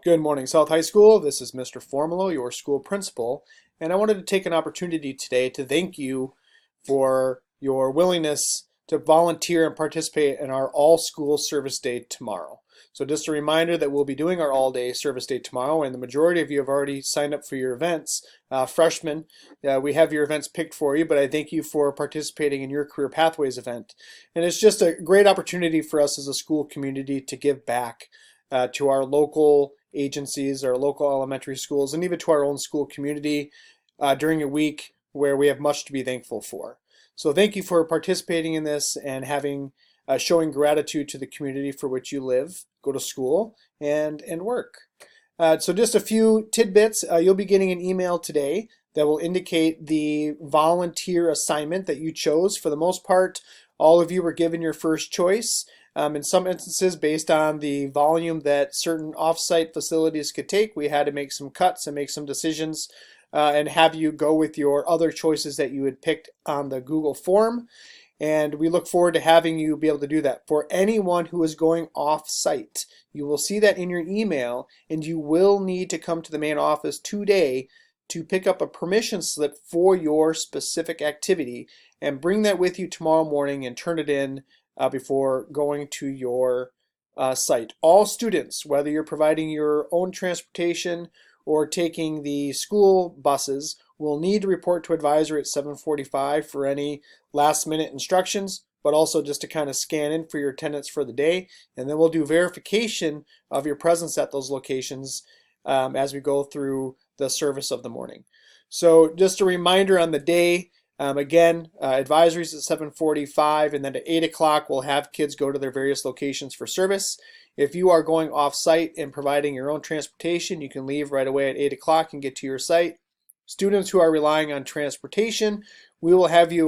Good morning, South High School. This is Mr. Formalo, your school principal, and I wanted to take an opportunity today to thank you for your willingness to volunteer and participate in our all-school service day tomorrow. So just a reminder that we'll be doing our all-day service day tomorrow, and the majority of you have already signed up for your events. Freshmen, we have your events picked for you, but I thank you for participating in your Career Pathways event. And it's just a great opportunity for us as a school community to give back to our local agencies, our local elementary schools, and even to our own school community during a week where we have much to be thankful for. So thank you for participating in this and having showing gratitude to the community for which you live, go to school, and work. So just a few tidbits. You'll be getting an email today that will indicate the volunteer assignment that you chose. For the most part, all of you were given your first choice. In some instances, based on the volume that certain off-site facilities could take, we had to make some cuts and make some decisions and have you go with your other choices that you had picked on the Google form. And we look forward to having you be able to do that. For anyone who is going off-site, you will see that in your email, and you will need to come to the main office today to pick up a permission slip for your specific activity and bring that with you tomorrow morning and turn it in before going to your site. All students, whether you're providing your own transportation or taking the school buses, will need to report to advisor at 7:45 for any last minute instructions, but also just to kind of scan in for your attendance for the day. And then we'll do verification of your presence at those locations as we go through the service of the morning. So just a reminder on the day, advisories at 7:45, and then at 8 o'clock we'll have kids go to their various locations for service. If you are going off-site and providing your own transportation, you can leave right away at 8 o'clock and get to your site. Students who are relying on transportation, we will have you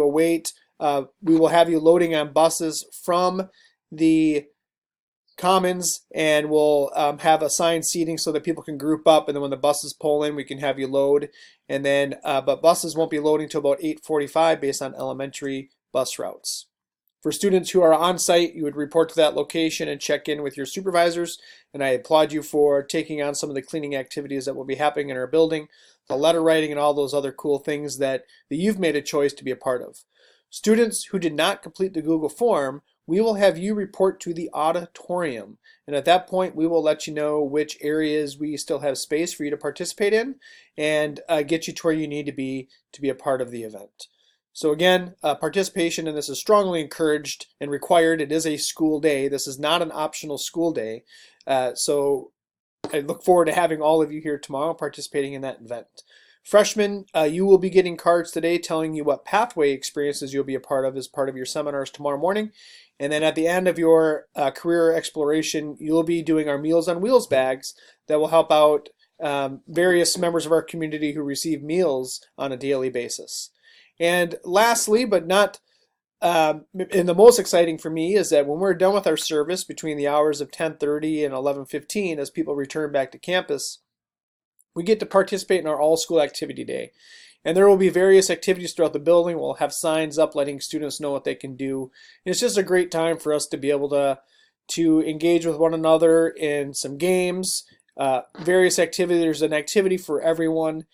loading on buses from the Commons, and we'll have assigned seating so that people can group up, and then when the buses pull in, we can have you load. And then, but buses won't be loading until about 8:45 based on elementary bus routes. For students who are on site, you would report to that location and check in with your supervisors. And I applaud you for taking on some of the cleaning activities that will be happening in our building, the letter writing, and all those other cool things that you've made a choice to be a part of. Students who did not complete the Google form, we will have you report to the auditorium. And at that point, we will let you know which areas we still have space for you to participate in and get you to where you need to be a part of the event. So again, participation in this is strongly encouraged and required. It is a school day. This is not an optional school day. So I look forward to having all of you here tomorrow participating in that event. Freshmen, you will be getting cards today telling you what pathway experiences you'll be a part of as part of your seminars tomorrow morning. And then at the end of your career exploration, you'll be doing our Meals on Wheels bags that will help out various members of our community who receive meals on a daily basis. And lastly, but not and the most exciting for me, is that when we're done with our service between the hours of 10:30 and 11:15, as people return back to campus, we get to participate in our all-school activity day. And there will be various activities throughout the building. We'll have signs up letting students know what they can do. And it's just a great time for us to be able to engage with one another in some games, various activities. There's an activity for everyone.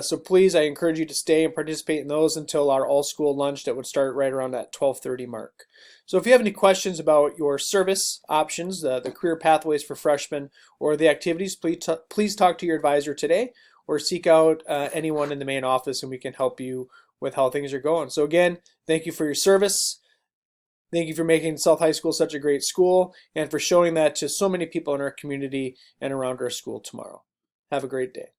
So please, I encourage you to stay and participate in those until our all-school lunch that would start right around that 12:30 mark. So if you have any questions about your service options, the career pathways for freshmen, or the activities, please talk to your advisor today or seek out anyone in the main office, and we can help you with how things are going. So again, thank you for your service. Thank you for making South High School such a great school and for showing that to so many people in our community and around our school tomorrow. Have a great day.